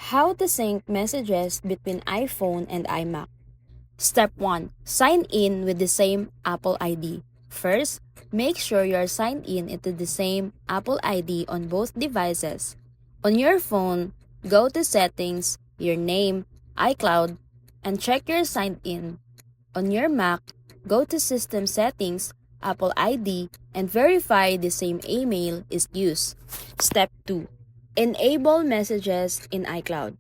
How to sync messages between iPhone and iMac. Step 1. Sign in with the same Apple ID. First, make sure you are signed in into the same Apple ID on both devices. On your phone, go to Settings, your name, iCloud, and check you're signed in. On your Mac, go to System Settings, Apple ID, and verify the same email is used. Step 2. Enable messages in iCloud.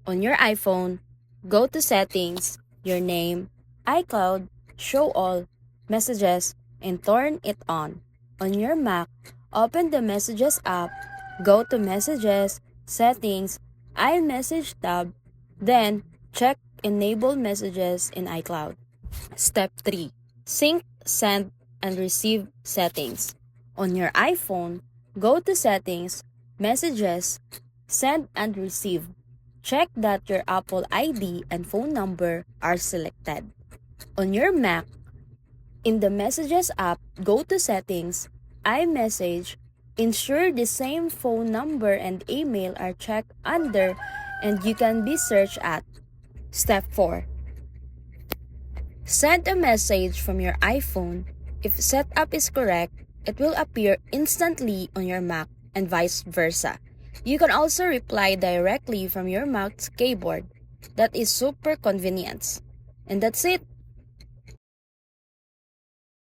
On your iPhone, go to Settings, your name, iCloud, Show All, Messages, and turn it on. On your Mac, open the Messages app, go to Messages, Settings, iMessage tab, then check Enable Messages in iCloud. Step 3. Sync, Send, and Receive settings. On your iPhone, go to Settings, Messages, Send and Receive. Check that your Apple ID and phone number are selected. On your Mac, in the Messages app, go to Settings, iMessage, ensure the same phone number and email are checked under and you can be searched at. Step 4. Send a message from your iPhone. If setup is correct, it will appear instantly on your Mac and vice versa. You can also reply directly from your Mac's keyboard. That is super convenient. And that's it.